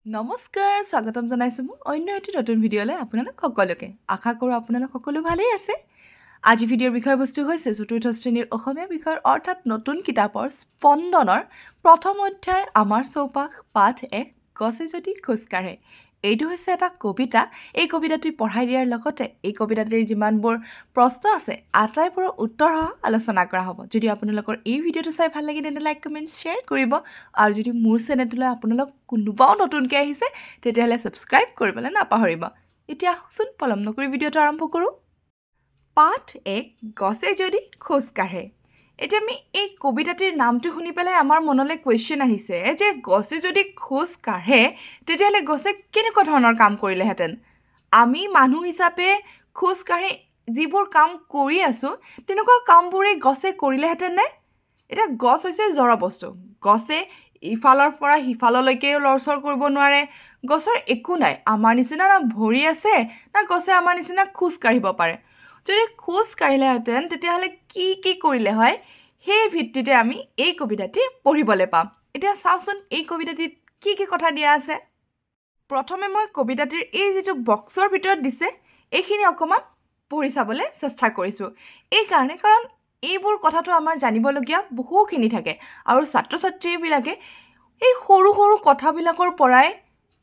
নমস্কাৰ স্বাগতম জনাইছোঁ মোৰ অন্য এটি নতুন ভিডিঅ'লৈ আপোনালোক সকলোকে আশা কৰোঁ আপোনালোক সকলো ভালেই আছে আজি ভিডিঅ'ৰ বিষয়বস্তু হৈছে চতুৰ্থ শ্ৰেণীৰ অসমীয়া বিষয়ৰ অৰ্থাৎ নতুন কিতাপৰ স্পন্দনৰ প্ৰথম অধ্যায় আমাৰ চৌপাশ পাঠ 1 গছে যদি খোজকাঢ়ে এইটো হৈছে এটা কবিতা এই কবিতাটি পঢ়াই দিয়াৰ লগতে এই কবিতাটিৰ যিমানবোৰ প্ৰশ্ন আছে আটাইবোৰৰ উত্তৰ আলোচনা কৰা হ'ব যদি আপোনালোকৰ এই ভিডিঅ'টো চাই ভাল লাগে তেন্তে লাইক কমেণ্ট শ্বেয়াৰ কৰিব আৰু যদি মোৰ চেনেলটোলৈ আপোনালোক কোনোবাও নতুনকৈ আহিছে তেতিয়াহ'লে ছাবস্ক্ৰাইব কৰিবলৈ নাপাহৰিব এতিয়া আহকচোন পলম নকৰি ভিডিঅ'টো আৰম্ভ কৰোঁ পাঠ 1 গছে যদি খোজ কাঢ়ে এতিয়া আমি এই কবিতাটিৰ নামটো শুনি পেলাই আমাৰ মনলৈ কুৱেশ্যন আহিছে যে গছে যদি খোজ কাঢ়ে তেতিয়াহ'লে গছে কেনেকুৱা ধৰণৰ কাম কৰিলেহেঁতেন আমি মানুহ হিচাপে খোজ কাঢ়ি যিবোৰ কাম কৰি আছোঁ তেনেকুৱা কামবোৰেই গছে কৰিলেহেঁতেন নে এতিয়া গছ হৈছে জড় বস্তু গছে ইফালৰ পৰা সিফাললৈকেও লৰচৰ কৰিব নোৱাৰে গছৰ একো নাই আমাৰ নিচিনা না ভৰি আছে না গছে আমাৰ নিচিনা খোজ কাঢ়িব পাৰে যদি খোজ কাঢ়িলেহেঁতেন তেতিয়াহ'লে কি কৰিলে হয় সেই ভিত্তিতে আমি এই কবিতাটি পঢ়িবলৈ পাম এতিয়া চাওঁচোন এই কবিতাটিত কি কথা দিয়া আছে প্ৰথমে মই কবিতাটিৰ এই যিটো বক্সৰ ভিতৰত দিছে এইখিনি অকণমান পঢ়ি চাবলৈ চেষ্টা কৰিছোঁ এইকাৰণে কাৰণ এইবোৰ কথাটো আমাৰ জানিবলগীয়া বহুখিনি থাকে আৰু ছাত্ৰ ছাত্ৰীবিলাকে এই সৰু সৰু কথাবিলাকৰ পৰাই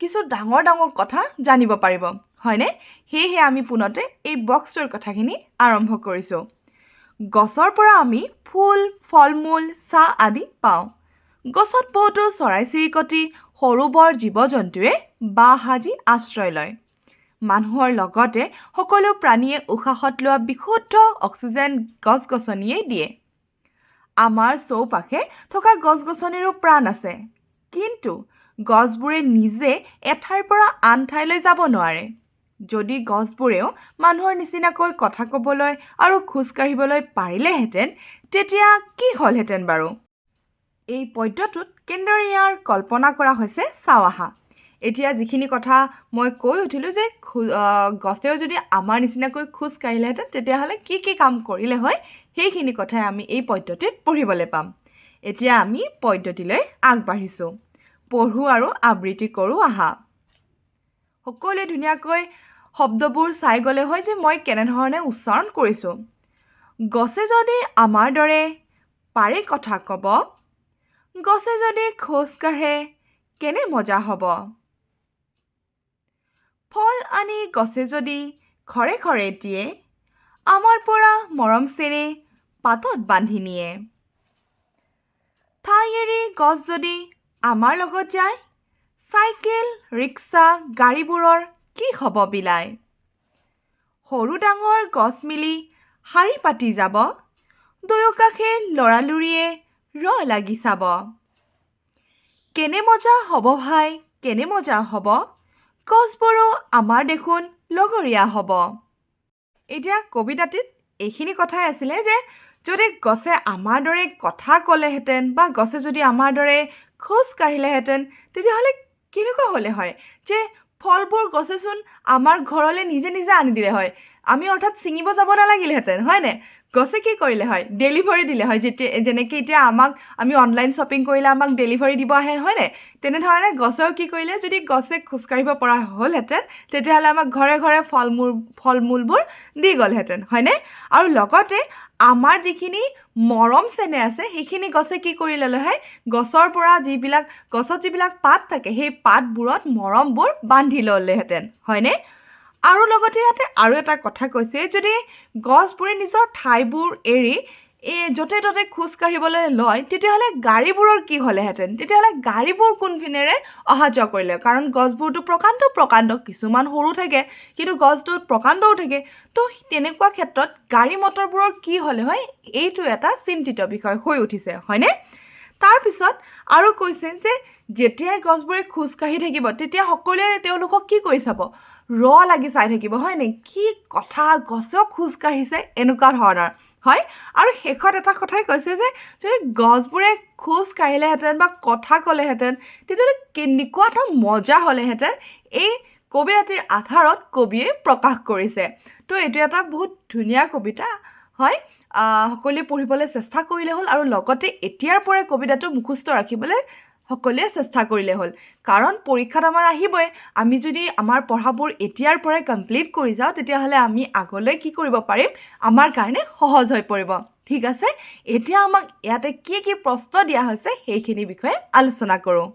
কিছু ডাঙৰ কথা জানিব পাৰিব হয়নে সেয়েহে আমি পুনতে এই বক্সটোৰ কথাখিনি আৰম্ভ কৰিছোঁ গছৰ পৰা আমি ফুল ফল মূল চাহ আদি পাওঁ গছত বহুতো চৰাই চিৰিকটি সৰু বৰ জীৱ জন্তুৱে বাঁহ সাজি আশ্ৰয় লয় মানুহৰ লগতে সকলো প্ৰাণীয়ে উশাহত লোৱা বিশুদ্ধ অক্সিজেন গছ গছনিয়েই দিয়ে আমাৰ চৌপাশে থকা গছ গছনিৰো প্ৰাণ আছে কিন্তু গছবোৰে নিজে এঠাইৰ পৰা আন ঠাইলৈ যাব নোৱাৰে যদি গছবোৰেও মানুহৰ নিচিনাকৈ কথা ক'বলৈ আৰু খোজ কাঢ়িবলৈ পাৰিলেহেঁতেন তেতিয়া কি হ'লহেঁতেন বাৰু এই পদ্যটোত কেনেদৰে ইয়াৰ কল্পনা কৰা হৈছে চাওঁ আহা এতিয়া যিখিনি কথা মই কৈ উঠিলোঁ যে গছেও যদি আমাৰ নিচিনাকৈ খোজ কাঢ়িলেহেঁতেন তেতিয়াহ'লে কি কাম কৰিলে হয় সেইখিনি কথাই আমি এই পদ্যটিত পঢ়িবলৈ পাম এতিয়া আমি পদ্যটিলৈ আগবাঢ়িছোঁ পঢ়োঁ আৰু আবৃত্তি কৰোঁ আহা সকলোৱে ধুনীয়াকৈ শব্দবোৰ চাই গ'লে হয় যে মই কেনেধৰণে উচ্চাৰণ কৰিছোঁ গছে যদি আমাৰ দৰে পাৰে কথা ক'ব গছে যদি খোজ কাঢ়ে কেনে মজা হ'ব ফল আনি গছে যদি ঘৰে ঘৰে দিয়ে আমাৰ পৰা মৰম চেনে পাতত বান্ধি নিয়ে ঠাই এৰি গছ যদি আমাৰ লগত যায় চাইকেল ৰিক্সা গাড়ীবোৰৰ কি হ'ব বিলাই সৰু ডাঙৰ গছ মিলি শাৰী পাতি যাব দুয়োকাষে লৰালৰিয়ে লাগি চাব কেনে মজা হ'ব ভাই কেনে মজা হ'ব গছবোৰো আমাৰ দেখোন লগৰীয়া হ'ব এতিয়া কবিতাটিত এইখিনি কথাই আছিলে যে যদি গছে আমাৰ দৰে কথা ক'লেহেঁতেন বা গছে যদি আমাৰ দৰে খোজ কাঢ়িলেহেঁতেন তেতিয়াহ'লে কেনেকুৱা হ'লে হয় যে ফলবোৰ গছেচোন আমাৰ ঘৰলৈ নিজে আনি দিলে হয় আমি অৰ্থাৎ ছিঙিব যাব নালাগিলেহেঁতেন হয়নে গছে কি কৰিলে হয় ডেলিভাৰী দিলে হয় যেনেকৈ এতিয়া আমাক আমি অনলাইন শ্বপিং কৰিলে আমাক ডেলিভাৰী দিব আহে হয়নে তেনেধৰণে গছেও কি কৰিলে যদি গছে খোজকাঢ়িব পৰা হ'লহেঁতেন তেতিয়াহ'লে আমাক ঘৰে ঘৰে ফল মূলবোৰ দি গ'লহেঁতেন হয়নে আৰু লগতে আমাৰ যিখিনি মৰম চেনেহ আছে সেইখিনি গছে কি কৰি ল'লে হয় গছৰ পৰা গছত যিবিলাক পাত থাকে সেই পাতবোৰত মৰমবোৰ বান্ধি ল'লেহেঁতেন হয়নে আৰু লগতে ইয়াতে আৰু এটা কথা কৈছে যদি গছবোৰে নিজৰ ঠাইবোৰ এৰি য'তে ত'তে খোজ কাঢ়িবলৈ লয় তেতিয়াহ'লে গাড়ীবোৰৰ কি হ'লেহেঁতেন তেতিয়াহ'লে গাড়ীবোৰ কোনপিনেৰে অহা যোৱা কৰিলে কাৰণ গছবোৰতো প্ৰকাণ্ড কিছুমান সৰু থাকে কিন্তু গছটো প্ৰকাণ্ডও থাকে তো তেনেকুৱা ক্ষেত্ৰত গাড়ী মটৰবোৰৰ কি হ'লে হয় এইটো এটা চিন্তিত বিষয় হৈ উঠিছে হয়নে তাৰপিছত আৰু কৈছে যে যেতিয়াই গছবোৰে খোজ কাঢ়ি থাকিব তেতিয়া সকলোৱে তেওঁলোকক কি কৰি চাব লাগি চাই থাকিব হয়নে কি কথা গছেও খোজ কাঢ়িছে এনেকুৱা ধৰণৰ হয় আৰু শেষত এটা কথাই কৈছে যে যদি গছবোৰে খোজ কাঢ়িলেহেঁতেন বা কথা ক'লেহেঁতেন তেতিয়াহ'লে কেনেকুৱা এটা মজা হ'লেহেঁতেন এই কবিতাটিৰ আধাৰত কবিয়ে প্ৰকাশ কৰিছে তো এইটো এটা বহুত ধুনীয়া কবিতা হয় সকলোৱে পঢ়িবলৈ চেষ্টা কৰিলে হ'ল আৰু লগতে এতিয়াৰ পৰাই কবিতাটো মুখস্থ ৰাখিবলৈ সকলোৱে চেষ্টা কৰিলে হ'ল কাৰণ পৰীক্ষাত আমাৰ আহিবই আমি যদি আমাৰ পঢ়াবোৰ এতিয়াৰ পৰাই কমপ্লিট কৰি যাওঁ তেতিয়াহ'লে আমি আগলৈ কি কৰিব পাৰিম আমাৰ কাৰণে সহজ হৈ পৰিব ঠিক আছে এতিয়া আমাক ইয়াতে কি প্ৰশ্ন দিয়া হৈছে সেইখিনি বিষয়ে আলোচনা কৰোঁ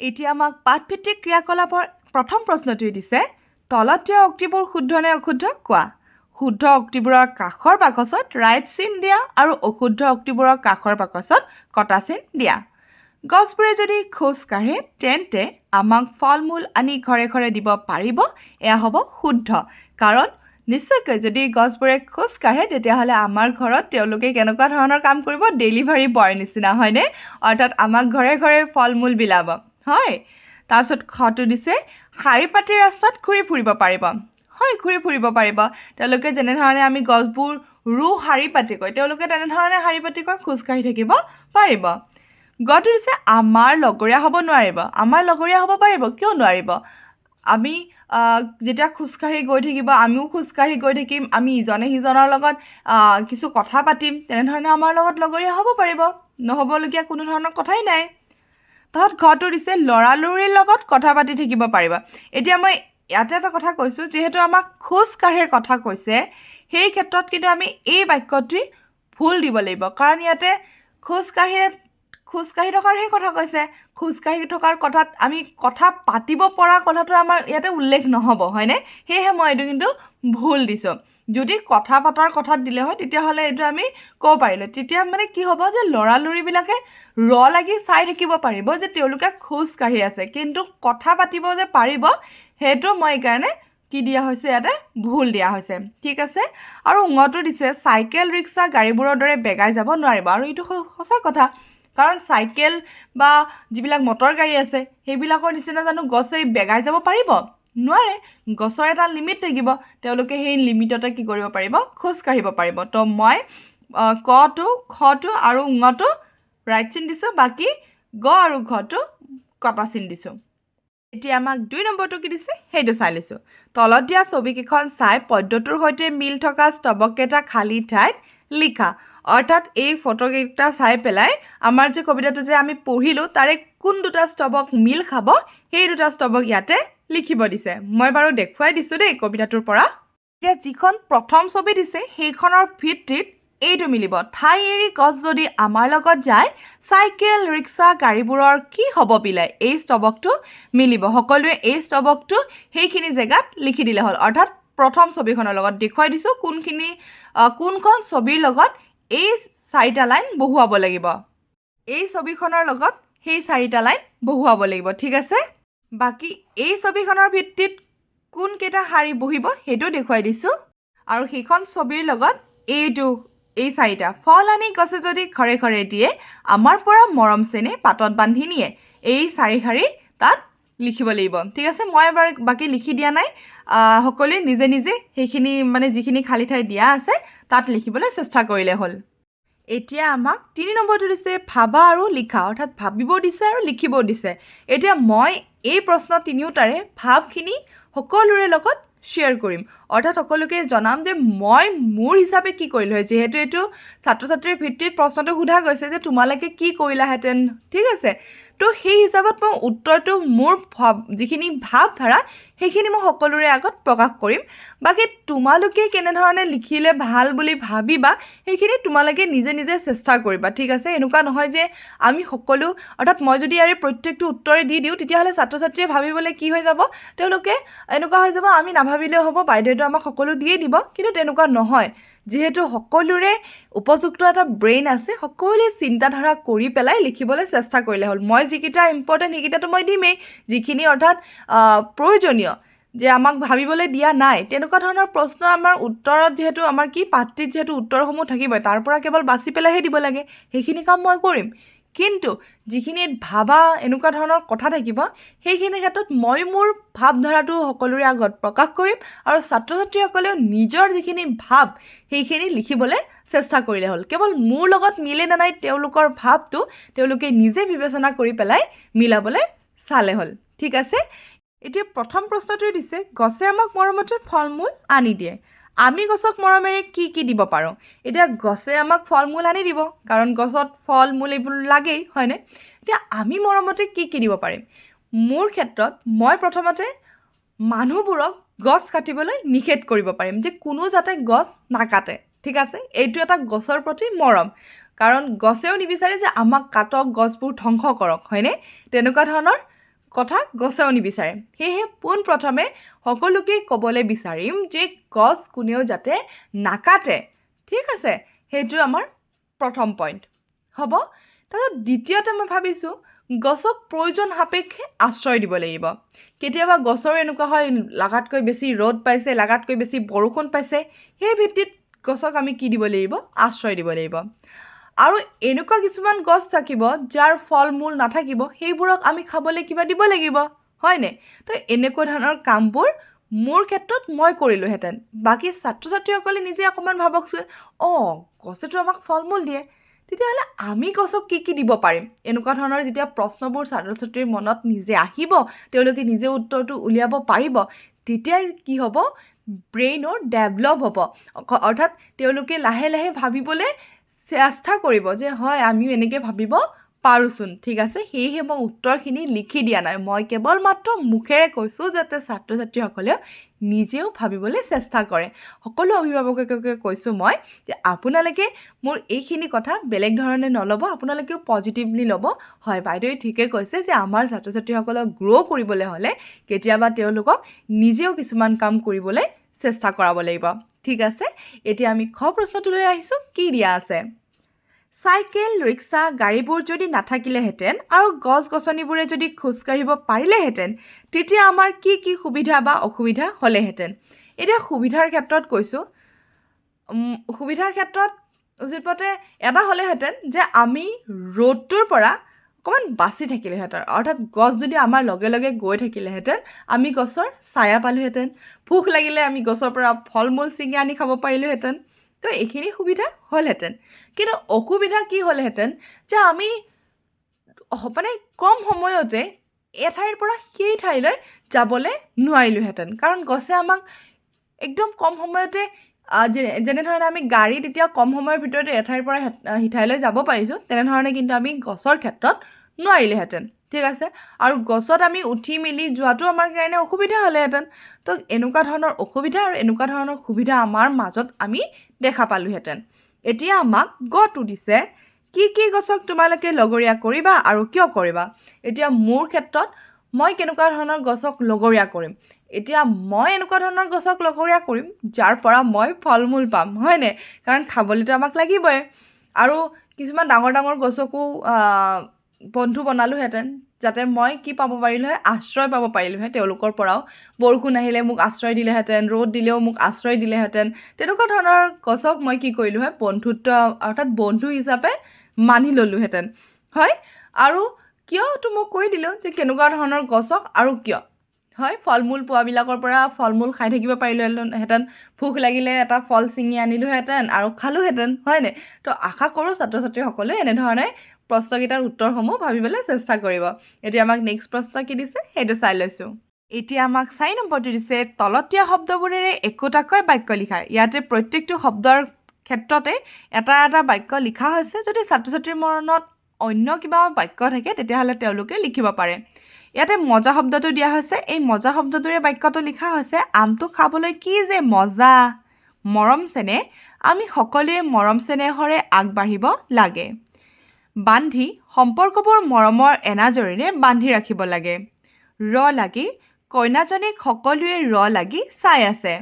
এতিয়া আমাক পাঠভিত্তিক ক্ৰিয়াকলাপৰ প্ৰথম প্ৰশ্নটোৱে দিছে তলত দিয়া উক্তিবোৰ শুদ্ধ নে অশুদ্ধ কোৱা শুদ্ধ উক্তিবোৰৰ কাষৰ বাকচত ৰাইট চিন দিয়া আৰু অশুদ্ধ উক্তিবোৰৰ কাষৰ বাকচত কটা চিন দিয়া গছবোৰে যদি খোজ কাঢ়ে তেন্তে আমাক ফল মূল আনি ঘৰে ঘৰে দিব পাৰিব এয়া হ'ব শুদ্ধ কাৰণ নিশ্চয়কৈ যদি গছবোৰে খোজ কাঢ়ে তেতিয়াহ'লে আমাৰ ঘৰত তেওঁলোকে কেনেকুৱা ধৰণৰ কাম কৰিব ডেলিভাৰী বয়ৰ নিচিনা হয়নে অৰ্থাৎ আমাক ঘৰে ঘৰে ফল মূল বিলাব হয় তাৰপিছত খটো দিছে শাৰী পাতি ৰাস্তাত ঘূৰি ফুৰিব পাৰিব হয় ঘূৰি ফুৰিব পাৰিব তেওঁলোকে যেনেধৰণে আমি গছবোৰ শাৰী পাতিকৈ তেওঁলোকে তেনেধৰণে শাৰী পাতিকৈ খোজকাঢ়ি থাকিব পাৰিব গটো দিছে আমাৰ লগৰীয়া হ'ব নোৱাৰিব আমাৰ লগৰীয়া হ'ব পাৰিব কিয় নোৱাৰিব আমি যেতিয়া খোজকাঢ়ি গৈ থাকিব আমিও খোজকাঢ়ি গৈ থাকিম আমি ইজনে সিজনৰ লগত কিছু কথা পাতিম তেনেধৰণে আমাৰ লগত লগৰীয়া হ'ব পাৰিব নহ'বলগীয়া কোনো ধৰণৰ কথাই নাই তাত ঘটো দিছে লৰালৰিৰ লগত কথা পাতি থাকিব পাৰিব এতিয়া মই ইয়াতে এটা কথা কৈছোঁ যিহেতু আমাক খোজকাঢ়িৰ কথা কৈছে সেই ক্ষেত্ৰত কিন্তু আমি এই বাক্যটি ভুল দিব লাগিব কাৰণ ইয়াতে খোজকাঢ়ি থকাৰহে কথা কৈছে খোজকাঢ়ি থকাৰ কথাত আমি কথা পাতিব পৰা কথাটো আমাৰ ইয়াতে উল্লেখ নহ'ব হয়নে সেয়েহে মই এইটো কিন্তু ভুল দিছোঁ যদি কথা পতাৰ কথাত দিলে হয় তেতিয়াহ'লে এইটো আমি ক'ব পাৰিলোঁ তেতিয়া মানে কি হ'ব যে লৰালৰিবিলাকে লাগি চাই থাকিব পাৰিব যে তেওঁলোকে খোজকাঢ়ি আছে কিন্তু কথা পাতিব যে পাৰিব সেইটো মই এইকাৰণে কি দিয়া হৈছে ইয়াতে ভুল দিয়া হৈছে ঠিক আছে আৰু উঙটো দিছে চাইকেল ৰিক্সা গাড়ীবোৰৰ দৰে বেগাই যাব নোৱাৰিব আৰু এইটো সঁচা কথা কাৰণ চাইকেল বা যিবিলাক মটৰ গাড়ী আছে সেইবিলাকৰ নিচিনা জানো গছে বেগাই যাব পাৰিব নোৱাৰে গছৰ এটা লিমিট থাকিব তেওঁলোকে সেই লিমিটতে কি কৰিব পাৰিব খোজ কাঢ়িব পাৰিব তো মই কটো খটো আৰু উঙটো ৰাইট চিন দিছোঁ বাকী গ আৰু ঘটো কটা চিন দিছোঁ এতিয়া আমাক 2 নম্বৰটো কি দিছে সেইটো চাই লৈছোঁ তলত দিয়া ছবিকেইখন চাই পদ্যটোৰ সৈতে মিল থকা স্তৱককেইটা খালী ঠাইত লিখা অৰ্থাৎ এই ফটোকেইটা চাই পেলাই আমাৰ যে কবিতাটো যে আমি পঢ়িলোঁ তাৰে কোন দুটা স্তৱক মিল খাব সেই দুটা স্তৱক ইয়াতে লিখিব দিছে মই বাৰু দেখুৱাই দিছোঁ দেই কবিতাটোৰ পৰা এতিয়া যিখন প্ৰথম ছবি দিছে সেইখনৰ ভিত্তিত এইটো মিলিব ঠাই এৰি গছ যদি আমাৰ লগত যায় চাইকেল ৰিক্সা গাড়ীবোৰৰ কি হ'ব বিলাই এই স্তৱকটো মিলিব সকলোৱে এই স্তৱকটো সেইখিনি জেগাত লিখি দিলে হ'ল অৰ্থাৎ প্ৰথম ছবিখনৰ লগত দেখুৱাই দিছোঁ কোনখন ছবিৰ লগত এই 4টা লাইন বহুৱাব লাগিব এই ছবিখনৰ লগত সেই 4টা লাইন বহুৱাব লাগিব ঠিক আছে বাকী এই ছবিখনৰ ভিত্তিত কোন কেইটা শাৰী বহিব সেইটো দেখুৱাই দিছোঁ আৰু সেইখন ছবিৰ লগত এই 4টা ফল আনি গছে যদি ঘৰে ঘৰে দিয়ে আমাৰ পৰা মৰম চেনে পাতত বান্ধি নিয়ে এই 4 শাৰী তাত লিখিব লাগিব ঠিক আছে মই এবাৰ বাকী লিখি দিয়া নাই সকলোৱে নিজে নিজে সেইখিনি মানে যিখিনি খালী ঠাই দিয়া আছে তাত লিখিবলৈ চেষ্টা কৰিলে হ'ল এতিয়া আমাক 3 নম্বৰটো দিছে ভাবা আৰু লিখা অৰ্থাৎ ভাবিব দিছে আৰু লিখিব দিছে এতিয়া মই এই প্ৰশ্ন তিনিওটাৰে ভাৱখিনি সকলোৰে লগত শ্বেয়াৰ কৰিম অৰ্থাৎ সকলোকে জনাম যে মই মোৰ হিচাপে কি কৰিলোঁ হয় যিহেতু এইটো ছাত্ৰ ছাত্ৰীৰ ভিত্তিত প্ৰশ্নটো সোধা গৈছে যে তোমালোকে কি কৰিলাহেঁতেন ঠিক আছে তো সেই হিচাপত মই উত্তৰটো মোৰ যিখিনি ভাৱধাৰা সেইখিনি মই সকলোৰে আগত প্ৰকাশ কৰিম বাকী তোমালোকে কেনেধৰণে লিখিলে ভাল বুলি ভাবিবা সেইখিনি তোমালোকে নিজে নিজে চেষ্টা কৰিবা ঠিক আছে এনেকুৱা নহয় যে আমি সকলো অৰ্থাৎ মই যদি ইয়াৰে প্ৰত্যেকটো উত্তৰে দি দিওঁ তেতিয়াহ'লে ছাত্ৰ ছাত্ৰীয়ে ভাবিবলৈ কি হৈ যাব তেওঁলোকে এনেকুৱা হৈ যাব আমি নাভাবিলেও হ'ব বাইদেউটো আমাক সকলো দিয়ে দিব কিন্তু তেনেকুৱা নহয় যিহেতু সকলোৰে উপযুক্ত এটা ব্ৰেইন আছে সকলোৱে চিন্তাধাৰা কৰি পেলাই লিখিবলৈ চেষ্টা কৰিলে হ'ল মই যিকেইটা ইম্পৰ্টেণ্ট সেইকেইটাতো মই দিমেই যিখিনি অৰ্থাৎ প্ৰয়োজনীয় যে আমাক ভাবিবলৈ দিয়া নাই তেনেকুৱা ধৰণৰ প্ৰশ্ন আমাৰ উত্তৰত যিহেতু আমাৰ কি পাঠটিত যিহেতু উত্তৰসমূহ থাকিবই তাৰ পৰা কেৱল বাছি পেলাইহে দিব লাগে সেইখিনি কাম মই কৰিম কিন্তু যিখিনিত ভাবা এনেকুৱা ধৰণৰ কথা থাকিব সেইখিনি ক্ষেত্ৰত মই মোৰ ভাৱধাৰাটো সকলোৰে আগত প্ৰকাশ কৰিম আৰু ছাত্ৰ ছাত্ৰীসকলেও নিজৰ যিখিনি ভাৱ সেইখিনি লিখিবলৈ চেষ্টা কৰিলে হ'ল কেৱল মোৰ লগত মিলে নে নাই তেওঁলোকৰ ভাৱটো তেওঁলোকে নিজে বিবেচনা কৰি পেলাই মিলাবলৈ চালে হ'ল ঠিক আছে এতিয়া প্ৰথম প্ৰশ্নটোৱে দিছে গছে আমাক মৰমতে ফল মূল আনি দিয়ে আমি গছক মৰমেৰে কি দিব পাৰোঁ এতিয়া গছে আমাক ফল মূল আনি দিব কাৰণ গছত ফল মূল এইবোৰ লাগেই হয়নে এতিয়া আমি মৰমতে কি দিব পাৰিম মোৰ ক্ষেত্ৰত মই প্ৰথমতে মানুহবোৰক গছ কাটিবলৈ নিষেধ কৰিব পাৰিম যে কোনো যাতে গছ নাকাটে ঠিক আছে এইটো এটা গছৰ প্ৰতি মৰম কাৰণ গছেও নিবিচাৰে যে আমাক কাটক গছবোৰ ধ্বংস কৰক হয়নে তেনেকুৱা ধৰণৰ কথা গছেও নিবিচাৰে সেয়েহে পোনপ্ৰথমে সকলোকে ক'বলৈ বিচাৰিম যে গছ কোনেও যাতে নাকাটে ঠিক আছে সেইটো আমাৰ প্ৰথম পইণ্ট হ'ব তাৰপিছত দ্বিতীয়তে মই ভাবিছোঁ গছক প্ৰয়োজন সাপেক্ষে আশ্ৰয় দিব লাগিব কেতিয়াবা গছৰ এনেকুৱা হয় লাগাতকৈ বেছি ৰ'দ পাইছে লাগাতকৈ বেছি বৰষুণ পাইছে সেই ভিত্তিত গছক আমি কি দিব লাগিব আশ্ৰয় দিব লাগিব আৰু এনেকুৱা কিছুমান গছ থাকিব যাৰ ফল মূল নাথাকিব সেইবোৰক আমি খাবলৈ কিবা দিব লাগিব হয়নে তো এনেকুৱা ধৰণৰ কামবোৰ মোৰ ক্ষেত্ৰত মই কৰিলোহেঁতেন বাকী ছাত্ৰ ছাত্ৰীসকলে নিজে অকণমান ভাবকচোন গছেতো আমাক ফল মূল দিয়ে তেতিয়াহ'লে আমি গছক কি দিব পাৰিম এনেকুৱা ধৰণৰ যেতিয়া প্ৰশ্নবোৰ ছাত্ৰ ছাত্ৰীৰ মনত নিজে আহিব তেওঁলোকে নিজে উত্তৰটো উলিয়াব পাৰিব তেতিয়াই কি হ'ব ব্ৰেইনৰ ডেভেলপ হ'ব অৰ্থাৎ তেওঁলোকে লাহে লাহে ভাবিবলৈ চেষ্টা কৰিব যে হয় আমিও এনেকৈ ভাবিব পাৰোঁচোন ঠিক আছে সেয়েহে মই উত্তৰখিনি লিখি দিয়া নাই মই কেৱল মাত্ৰ মুখেৰে কৈছোঁ যাতে ছাত্ৰ ছাত্ৰীসকলেও নিজেও ভাবিবলৈ চেষ্টা কৰে সকলো অভিভাৱককে কৈছোঁ মই যে আপোনালোকে মোৰ এইখিনি কথা বেলেগ ধৰণে নল'ব আপোনালোকেও পজিটিভলি ল'ব হয় বাইদেৱে ঠিকে কৈছে যে আমাৰ ছাত্ৰ ছাত্ৰীসকলক গ্ৰ' কৰিবলৈ হ'লে কেতিয়াবা তেওঁলোকক নিজেও কিছুমান কাম কৰিবলৈ চেষ্টা কৰাব লাগিব ঠিক আছে এতিয়া আমি খ প্ৰশ্নটোলৈ আহিছোঁ কি দিয়া আছে চাইকেল ৰিক্সা গাড়ীবোৰ যদি নাথাকিলেহেঁতেন আৰু গছ গছনিবোৰে যদি খোজকাঢ়িব পাৰিলেহেঁতেন তেতিয়া আমাৰ কি সুবিধা বা অসুবিধা হ'লেহেঁতেন এতিয়া সুবিধাৰ ক্ষেত্ৰত কৈছোঁ সুবিধাৰ ক্ষেত্ৰত উচিতমতে এটা হ'লেহেঁতেন যে আমি ৰ'দটোৰ পৰা অকণমান বাচি থাকিলেহেঁতেন অৰ্থাৎ গছ যদি আমাৰ লগে লগে গৈ থাকিলেহেঁতেন আমি গছৰ ছায়া পালোহেঁতেন ভোক লাগিলে আমি গছৰ পৰা ফল মূল ছিঙি আনি খাব পাৰিলোহেঁতেন তো এইখিনি সুবিধা হ'লহেঁতেন কিন্তু অসুবিধা কি হ'লহেঁতেন যে আমি মানে কম সময়তে এঠাইৰ পৰা সেই ঠাইলৈ যাবলৈ নোৱাৰিলোহেঁতেন কাৰণ গছে আমাক একদম কম সময়তে যেনেধৰণে আমি গাড়ীত এতিয়া কম সময়ৰ ভিতৰতে এঠাইৰ পৰা সিঠাইলৈ যাব পাৰিছোঁ তেনেধৰণে কিন্তু আমি গছৰ ক্ষেত্ৰত নোৱাৰিলোহেঁতেন ঠিক আছে আৰু গছত আমি উঠি মেলি যোৱাটো আমাৰ কাৰণে অসুবিধা হ'লেহেঁতেন তো এনেকুৱা ধৰণৰ অসুবিধা আৰু এনেকুৱা ধৰণৰ সুবিধা আমাৰ মাজত আমি দেখা পালোহেঁতেন এতিয়া আমাক গটো দিছে কি গছক তোমালোকে লগৰীয়া কৰিবা আৰু কিয় কৰিবা এতিয়া মোৰ ক্ষেত্ৰত মই কেনেকুৱা ধৰণৰ গছক লগৰীয়া কৰিম এতিয়া মই এনেকুৱা ধৰণৰ গছক লগৰীয়া কৰিম যাৰ পৰা মই ফল মূল পাম হয়নে কাৰণ খাবলৈতো আমাক লাগিবই আৰু কিছুমান ডাঙৰ ডাঙৰ গছকো বন্ধু বনালোহেঁতেন যাতে মই কি পাব পাৰিলোঁ হয় আশ্ৰয় পাব পাৰিলোঁ হয় তেওঁলোকৰ পৰাও বৰষুণ আহিলে মোক আশ্ৰয় দিলেহেঁতেন ৰ'দ দিলেও মোক আশ্ৰয় দিলেহেঁতেন তেনেকুৱা ধৰণৰ গছক মই কি কৰিলোঁ হয় বন্ধুত্ব অৰ্থাৎ বন্ধু হিচাপে মানি ল'লোহেঁতেন হয় আৰু কিয়তো মই কৈ দিলোঁ যে কেনেকুৱা ধৰণৰ গছক আৰু কিয় হয় ফল মূল পোৱাবিলাকৰ পৰা ফল মূল খাই থাকিব পাৰিলোহেঁতেন ভোক লাগিলে এটা ফল ছিঙি আনিলোহেঁতেন আৰু খালোহেঁতেন হয়নে তো আশা কৰোঁ ছাত্ৰ ছাত্ৰীসকলে এনেধৰণে প্ৰশ্নকেইটাৰ উত্তৰসমূহ ভাবিবলৈ চেষ্টা কৰিব এতিয়া আমাক নেক্সট প্ৰশ্ন কি দিছে সেইটো চাই লৈছোঁ এতিয়া আমাক 4 নম্বৰটো দিছে তলত দিয়া শব্দবোৰেৰে একোটাকৈ বাক্য লিখা ইয়াতে প্ৰত্যেকটো শব্দৰ ক্ষেত্ৰতে এটা এটা বাক্য লিখা হৈছে যদি ছাত্ৰ ছাত্ৰীৰ মনত অন্য কিবা বাক্য থাকে তেতিয়াহ'লে তেওঁলোকে লিখিব পাৰে ইয়াতে মজা শব্দটো দিয়া হৈছে এই মজা শব্দটোৰে বাক্যটো লিখা হৈছে আমটো খাবলৈ কি যে মজা মৰম চেনেহ আমি সকলোৱে মৰম চেনেহৰে আগবাঢ়িব লাগে বান্ধি সম্পৰ্কবোৰ মৰমৰ এনাজৰীৰে বান্ধি ৰাখিব লাগে লাগি কইনাজনীক সকলোৱে লাগি চাই আছে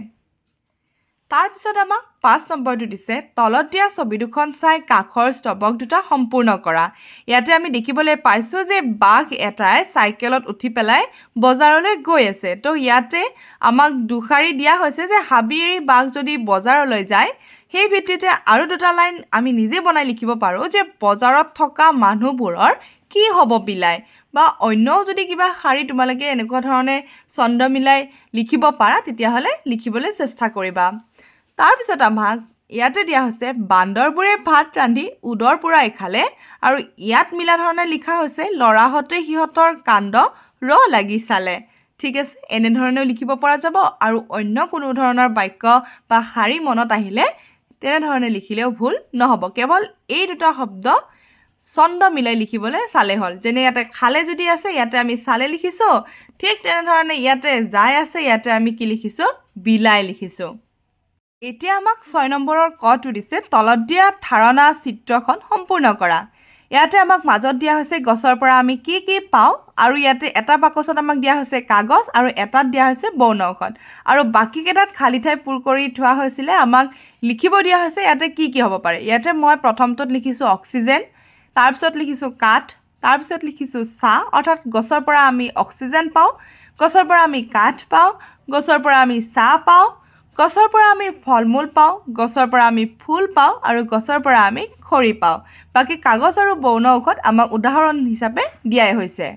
তাৰপিছত আমাক 5 নম্বৰটো দিছে তলত দিয়া ছবি দুখন চাই কাষৰ স্তৱক দুটা সম্পূৰ্ণ কৰা ইয়াতে আমি দেখিবলৈ পাইছোঁ যে বাঘ এটাই চাইকেলত উঠি পেলাই বজাৰলৈ গৈ আছে তো ইয়াতে আমাক দুখাৰী দিয়া হৈছে যে হাবি এৰি বাঘ যদি বজাৰলৈ যায় সেই ভিত্তিতে আৰু দুটা লাইন আমি নিজে বনাই লিখিব পাৰোঁ যে বজাৰত থকা মানুহবোৰৰ কি হ'ব বিলাই বা অন্যও যদি কিবা শাৰী তোমালোকে এনেকুৱা ধৰণে ছন্দ মিলাই লিখিব পাৰা তেতিয়াহ'লে লিখিবলৈ চেষ্টা কৰিবা তাৰপিছত আমাক ইয়াতে দিয়া হৈছে বান্দৰবোৰে ভাত ৰান্ধি উদৰ পূৰাই খালে আৰু ইয়াত মিলা ধৰণে লিখা হৈছে ল'ৰাহঁতে সিহঁতৰ কাণ্ড লাগি চালে ঠিক আছে এনেধৰণেও লিখিব পৰা যাব আৰু অন্য কোনো ধৰণৰ বাক্য বা শাৰী মনত আহিলে তেনেধৰণে লিখিলেও ভুল নহ'ব কেৱল এই দুটা শব্দ ছন্দ মিলাই লিখিবলৈ চালে হ'ল যেনে ইয়াতে খালে যদি আছে ইয়াতে আমি চালে লিখিছোঁ ঠিক তেনেধৰণে ইয়াতে যায় আছে ইয়াতে আমি কি লিখিছোঁ বিলাই লিখিছোঁ এতিয়া আমাক 6 নম্বৰৰ কটো দিছে তলত দিয়া ধাৰণা চিত্ৰখন সম্পূৰ্ণ কৰা ইয়াতে আমাক মাজত দিয়া হৈছে গছৰ পৰা আমি কি কি পাওঁ আৰু ইয়াতে এটা বাকচত আমাক দিয়া হৈছে কাগজ আৰু এটাত দিয়া হৈছে বৰ্ণ ঔষধ আৰু বাকি কেইটাত খালী ঠাই পূৰ কৰি থোৱা হৈছিলে আমাক লিখিব দিয়া হৈছে ইয়াতে কি কি হ'ব পাৰে ইয়াতে মই প্ৰথমটোত লিখিছোঁ অক্সিজেন তাৰপিছত লিখিছোঁ কাঠ তাৰপিছত লিখিছোঁ চাহ অৰ্থাৎ গছৰ পৰা আমি অক্সিজেন পাওঁ গছৰ পৰা আমি কাঠ পাওঁ গছৰ পৰা আমি চাহ পাওঁ গছৰ পৰা আমি ফলমূল পাওঁ গছৰ পৰা আমি ফুল পাওঁ আৰু গছৰ পৰা আমি খৰি পাওঁ বাকি কাগজ আৰু বৰ্ণ ঔষধ আমাক উদাহৰণ হিচাপে দিয়াই হৈছে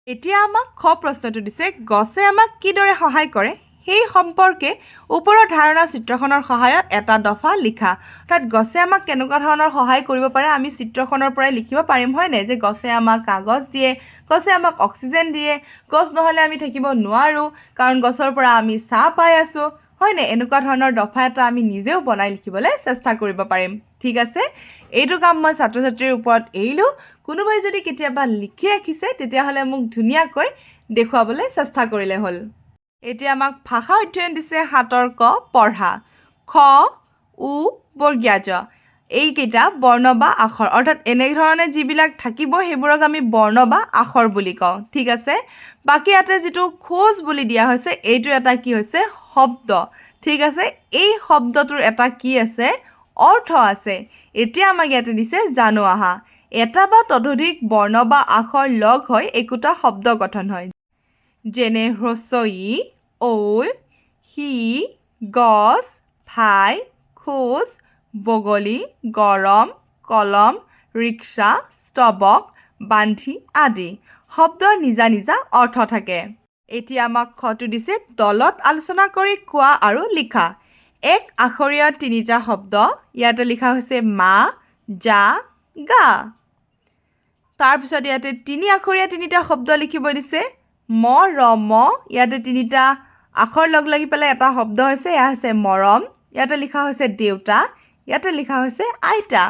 এতিয়া আমাক খ প্ৰশ্নটো দিছে গছে আমাক কিদৰে সহায় কৰে সেই সম্পৰ্কে ওপৰৰ ধাৰণা চিত্ৰখনৰ সহায়ত এটা দফা লিখা অৰ্থাৎ গছে আমাক কেনেকুৱা ধৰণৰ সহায় কৰিব পাৰে আমি চিত্ৰখনৰ পৰাই লিখিব পাৰিম হয় নাই যে গছে আমাক কাগজ দিয়ে গছে আমাক অক্সিজেন দিয়ে গছ নহ'লে আমি থাকিব নোৱাৰোঁ কাৰণ গছৰ পৰা আমি চাহ পাই আছোঁ হয় নাই এনেকুৱা ধৰণৰ দফা এটা আমি নিজেও বনাই লিখিবলৈ চেষ্টা কৰিব পাৰিম ঠিক আছে এইটো কাম মই ছাত্ৰ ছাত্ৰীৰ ওপৰত এৰিলোঁ কোনোবাই যদি কেতিয়াবা লিখি ৰাখিছে তেতিয়াহ'লে মোক ধুনীয়াকৈ দেখুৱাবলৈ চেষ্টা কৰিলে হ'ল এতিয়া আমাক ভাষা অধ্যয়ন দিছে 7 ক পঢ়া খ উ বৰ্গীয়া জ এইকেইটা বৰ্ণ বা আখৰ অৰ্থাৎ এনেধৰণে যিবিলাক থাকিব সেইবোৰক আমি বৰ্ণ বা আখৰ বুলি কওঁ ঠিক আছে বাকি ইয়াতে যিটো খোজ বুলি দিয়া হৈছে এইটো এটা কি হৈছে শব্দ ঠিক আছে এই শব্দটোৰ এটা কি আছে অৰ্থ আছে এতিয়া আমাক ইয়াতে দিছে জানো আহা এটা বা ততোধিক বৰ্ণ বা আখৰ লগ হৈ একোটা শব্দ গঠন হয় যেনে হ্ৰস্বই ঐ সি গছ ভাই খোজ বগলী গৰম কলম ৰিক্সা স্তবক বান্ধি আদি শব্দৰ নিজা নিজা অৰ্থ থাকে এতিয়া আমাক খটো দিছে দলত আলোচনা কৰি কোৱা আৰু লিখা এক আখৰীয়া তিনিটা শব্দ ইয়াতে লিখা হৈছে মা যা গা তাৰপিছত ইয়াতে তিনি আখৰীয়া তিনিটা শব্দ লিখিব দিছে ম ৰ ম ইয়াতে তিনিটা আখৰ লগ লাগি পেলাই এটা শব্দ হৈছে এয়া হৈছে মৰম ইয়াতে লিখা হৈছে দেউতা ইয়াতে লিখা হৈছে আইতা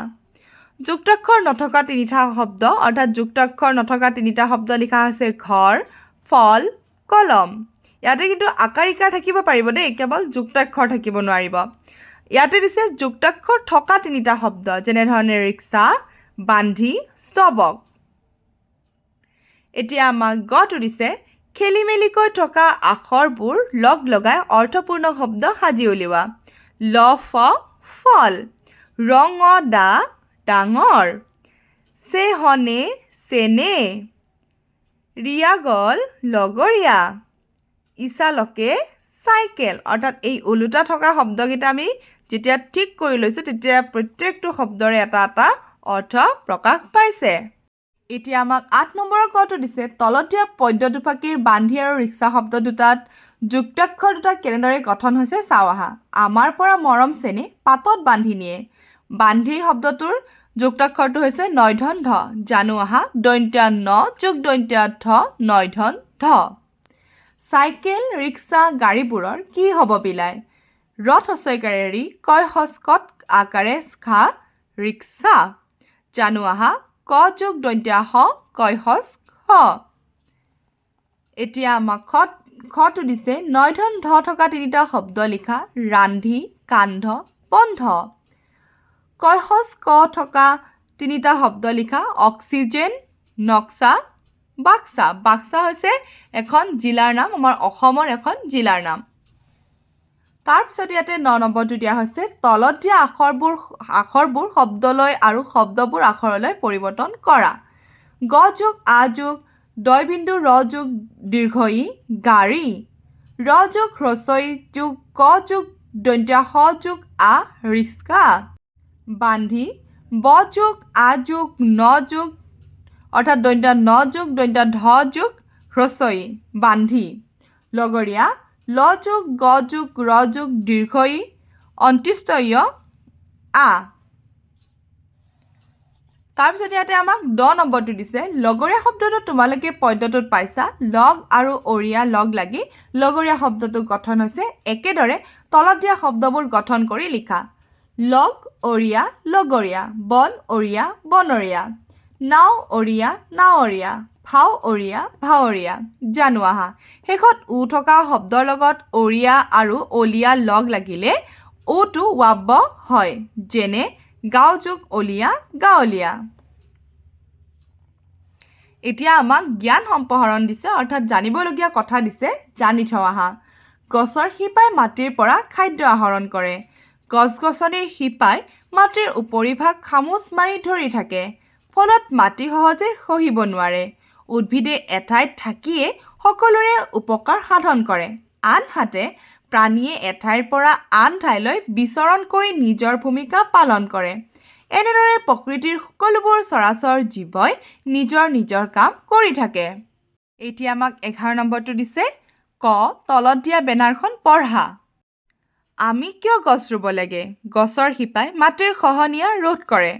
যুক্তাক্ষৰ নথকা তিনিটা শব্দ অৰ্থাৎ যুক্তাক্ষৰ নথকা তিনিটা শব্দ লিখা হৈছে ঘৰ ফল কলম ইয়াতে কিন্তু আকাৰ ইকাৰ থাকিব পাৰিব দেই কেৱল যুক্তাক্ষৰ থাকিব নোৱাৰিব ইয়াতে দিছে যুক্তাক্ষৰ থকা তিনিটা শব্দ যেনেধৰণে ৰিক্সা বান্ধি স্তবক এতিয়া আমাক গটো দিছে খেলি মেলিকৈ থকা আখৰবোৰ লগ লগাই অৰ্থপূৰ্ণ শব্দ সাজি উলিওৱা ল ফ ফল ৰঙ দা ডাঙৰ চেহনে চেনে ৰিয়া গল লগৰীয়া ইচালকে চাইকেল অৰ্থাৎ এই ওলোটা থকা শব্দকেইটা আমি যেতিয়া ঠিক কৰি লৈছোঁ তেতিয়া প্ৰত্যেকটো শব্দৰে এটা এটা অৰ্থ প্ৰকাশ পাইছে এতিয়া আমাক 8 নম্বৰৰ কটো দিছে তলত দিয়া পদ্য দুফাকীৰ বান্ধি আৰু ৰিক্সা শব্দ দুটাত যুক্তাক্ষৰ দুটা কেনেদৰে গঠন হৈছে চাওঁ আহা আমাৰ পৰা মৰম চেনে পাতত বান্ধি নিয়ে বান্ধি শব্দটোৰ যুক্তাক্ষৰটো হৈছে নয়ধন ধ জানো আহা দন্ত্য ন যোগ দন্ত্য ধ নয়ধন ধ চাইকেল ৰিক্সা গাড়ীবোৰৰ কি হ'ব বিলাই ৰথ হস্যইকাৰে ৰি কয় হস্কত আকাৰে খা ৰিক্সা জানো আহা ক যোগ দন্ত্য হ কয় হস খ এতিয়া আমাক খটো দিছে নয়ধন ধ থকা তিনিটা শব্দ লিখা ৰান্ধি কান্ধ বন্ধ কয়হস ক থকা তিনিটা শব্দ লিখা অক্সিজেন নক্সা বাক্সা বাক্সা হৈছে এখন জিলাৰ নাম আমাৰ অসমৰ এখন জিলাৰ নাম তাৰপিছত ইয়াতে 9 নম্বৰটো দিয়া হৈছে তলত দিয়া আখৰবোৰ শব্দলৈ আৰু শব্দবোৰ আখৰলৈ পৰিৱৰ্তন কৰা গ যোগ আ যোগ দয় বিন্দু ৰ যোগ দীৰ্ঘই গাড়ী ৰ যোগ হ্ৰস্বই যোগ ক যোগ দন্ত্য হ যোগ আ ৰিক্সা বান্ধি ব যোগ আ যোগ ন যোগ অৰ্থাৎ দন্ত্য ন যোগ দন্ত্য ধ যোগ হ্ৰস্বই বান্ধি লগৰীয়া ল যোগ গ যোগ ৰ যোগ দীৰ্ঘই অন্ত্যষ্টয় আ তাৰপিছত ইয়াতে আমাক 10 নম্বৰটো দিছে লগৰীয়া শব্দটো তোমালোকে পদ্যটোত পাইছা লগ আৰু অৰিয়া লগ লাগি লগৰীয়া শব্দটো গঠন হৈছে একেদৰে তলত দিয়া শব্দবোৰ গঠন কৰি লিখা লগ অৰিয়া লগৰীয়া বন অৰিয়া বনৰীয়া নাও অৰিয়া নাৱৰীয়া ভাও অৰিয়া ভাৱৰীয়া জানো আহা শেষত উ থকা শব্দৰ লগত অৰিয়া আৰু অলিয়া লগ লাগিলে ওটো ৱাব্য হয় যেনে গাঁও যোগ অলিয়া গাঁৱলীয়া এতিয়া আমাক জ্ঞান সম্প্ৰসাৰণ দিছে অৰ্থাৎ জানিবলগীয়া কথা দিছে জানি থোৱা আহা গছৰ শিপাই মাটিৰ পৰা খাদ্য আহৰণ কৰে গছ-গছনিৰ শিপাই মাটিৰ উপৰিভাগ খামুচ মাৰি ধৰি থাকে ফলত মাটি সহজে খহিব নোৱাৰে উদ্ভিদে এঠাইত থাকিয়ে সকলোৰে উপকাৰ সাধন কৰে আনহাতে প্ৰাণীয়ে এঠাইৰ পৰা আন ঠাইলৈ বিচৰণ কৰি নিজৰ ভূমিকা পালন কৰে এনেদৰে প্ৰকৃতিৰ সকলোবোৰ চৰাচৰ জীৱই নিজৰ নিজৰ কাম কৰি থাকে এতিয়া আমাক 11 নম্বৰটো দিছে ক তলত দিয়া বেনাৰখন পঢ়া আমি কিয় গছ ৰুব লাগে গছৰ শিপাই মাটিৰ খহনীয়া ৰোধ কৰে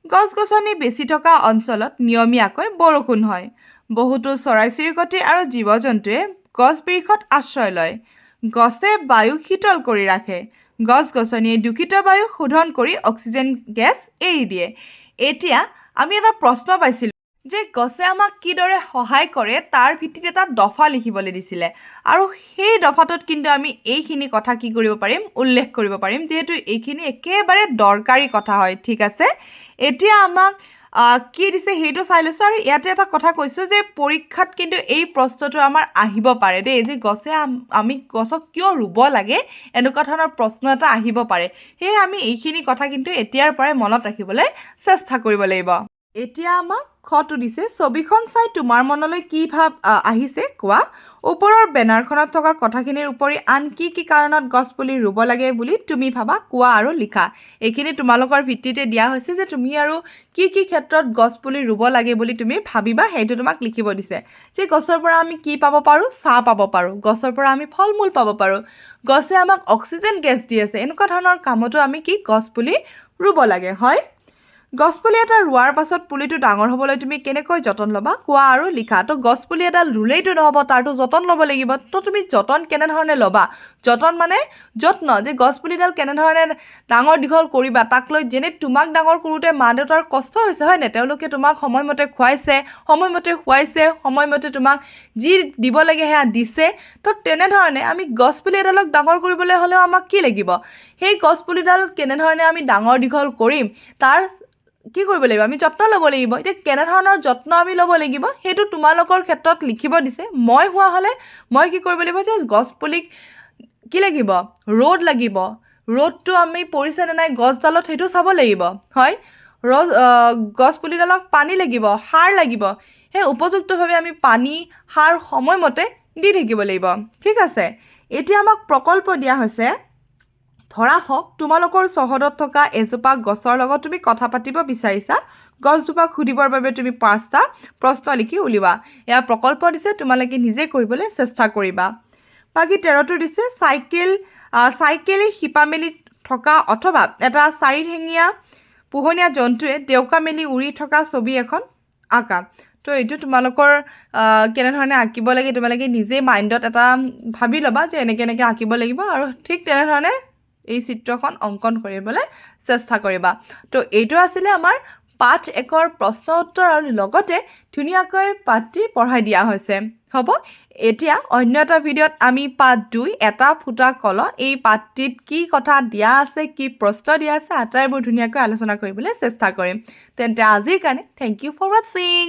গছ-গছনি বেছি থকা অঞ্চলত নিয়মীয়াকৈ বৰষুণ হয় বহুতো চৰাই-চিৰিকটি আৰু জীৱ-জন্তুৱে গছ-বৃক্ষত আশ্ৰয় লয় গছে বায়ু শীতল কৰি ৰাখে গছ-গছনিয়ে দূষিত বায়ু শোধন কৰি অক্সিজেন গেছ এৰি দিয়ে এতিয়া আমি এটা প্ৰশ্ন পাইছিলোঁ যে গছে আমাক কিদৰে সহায় কৰে তাৰ ভিত্তিত এটা দফা লিখিবলৈ দিছিলে আৰু সেই দফাটোত কিন্তু আমি এইখিনি কথা কি কৰিব পাৰিম উল্লেখ কৰিব পাৰিম যেহেতু এইখিনি একেবাৰে দৰকাৰী কথা হয় ঠিক আছে এতিয়া আমাক কি দিছে সেইটো চাই লৈছোঁ আৰু ইয়াতে এটা কথা কৈছোঁ যে পৰীক্ষাত কিন্তু এই প্ৰশ্নটো আমাৰ আহিব পাৰে দেই যে গছে আমি গছক কিয় ৰুব লাগে এনেকুৱা ধৰণৰ প্ৰশ্ন এটা আহিব পাৰে সেয়ে আমি এইখিনি কথা কিন্তু এতিয়াৰ পৰাই মনত ৰাখিবলৈ চেষ্টা কৰিব লাগিব এতিয়া আমাক খটো দিছে ছবিখন চাই তোমাৰ মনলৈ কি ভাৱ আহিছে কোৱা ওপৰৰ বেনাৰখনত থকা কথাখিনিৰ উপৰি আন কি কি কাৰণত গছপুলি ৰুব লাগে বুলি তুমি ভাবা কোৱা আৰু লিখা এইখিনি তোমালোকৰ ভিত্তিতে দিয়া হৈছে যে তুমি আৰু কি কি ক্ষেত্ৰত গছপুলি ৰুব লাগে বুলি তুমি ভাবিবা সেইটো তোমাক লিখিব দিছে যে গছৰ পৰা আমি কি পাব পাৰোঁ ছাঁ পাব পাৰোঁ গছৰ পৰা আমি ফল মূল পাব পাৰোঁ গছে আমাক অক্সিজেন গেছ দি আছে এনেকুৱা ধৰণৰ কামতো আমি কি গছপুলি ৰুব লাগে হয় গছপুলি এটা ৰোৱাৰ পাছত পুলিটো ডাঙৰ হ'বলৈ তুমি কেনেকৈ যতন ল'বা কোৱা আৰু লিখা তো গছপুলি এডাল ৰুলেইতো নহ'ব তাৰতো যতন ল'ব লাগিব তো তুমি যতন কেনেধৰণে ল'বা যতন মানে যত্ন যে গছপুলিডাল কেনেধৰণে ডাঙৰ দীঘল কৰিবা তাক লৈ যেনে তোমাক ডাঙৰ কৰোঁতে মা দেউতাৰ কষ্ট হৈছে হয়নে তেওঁলোকে তোমাক সময়মতে খুৱাইছে সময়মতে খুৱাইছে সময়মতে তোমাক যি দিব লাগে সেয়া দিছে তো তেনেধৰণে আমি গছপুলি এডালক ডাঙৰ কৰিবলৈ হ'লেও আমাক কি লাগিব সেই গছপুলিডাল কেনেধৰণে আমি ডাঙৰ দীঘল কৰিম তাৰ কি কৰিব লাগিব আমি যত্ন ল'ব লাগিব এতিয়া কেনেধৰণৰ যত্ন আমি ল'ব লাগিব সেইটো তোমালোকৰ ক্ষেত্ৰত লিখিব দিছে মই হোৱা হ'লে মই কি কৰিব লাগিব যে গছপুলিক কি লাগিব ৰ'দ লাগিব ৰ'দটো আমি পৰিছে নে নাই গছডালত সেইটো চাব লাগিব হয় গছপুলিডালক পানী লাগিব সাৰ লাগিব সেই উপযুক্তভাৱে আমি পানী সাৰ সময়মতে দি থাকিব লাগিব ঠিক আছে এতিয়া আমাক প্ৰকল্প দিয়া হৈছে ধৰা হওক তোমালোকৰ চহৰত থকা এজোপা গছৰ লগত তুমি কথা পাতিব বিচাৰিছা গছজোপাক সুধিবৰ বাবে তুমি 5টা প্ৰশ্ন লিখি উলিওৱা এয়া প্ৰকল্প দিছে তোমালোকে নিজে কৰিবলৈ চেষ্টা কৰিবা বাকি 13টো দিছে চাইকেলে শিপা মেলি থকা অথবা এটা চাৰিঠেঙীয়া পোহনীয়া জন্তুৱে দেউকা মেলি উৰি থকা ছবি এখন আঁকা তো এইটো তোমালোকৰ কেনেধৰণে আঁকিব লাগে তোমালোকে নিজে মাইণ্ডত এটা ভাবি ল'বা যে এনেকৈ আঁকিব লাগিব আৰু ঠিক তেনেধৰণে এই চিত্ৰখন অংকন কৰিবলৈ চেষ্টা কৰিবা তো এইটো আছিলে আমাৰ পাঠ 1ৰ প্ৰশ্ন উত্তৰ আৰু লগতে ধুনীয়াকৈ পাঠটি পঢ়াই দিয়া হৈছে হ'ব এতিয়া অন্য এটা ভিডিঅ'ত আমি পাঠ 2 এটা ফুটা কল এই পাঠটিত কি কথা দিয়া আছে কি প্ৰশ্ন দিয়া আছে আটাইবোৰ ধুনীয়াকৈ আলোচনা কৰিবলৈ চেষ্টা কৰিম তেন্তে আজিৰ কাৰণে থ্যাংক ইউ ফৰ ৱাচিং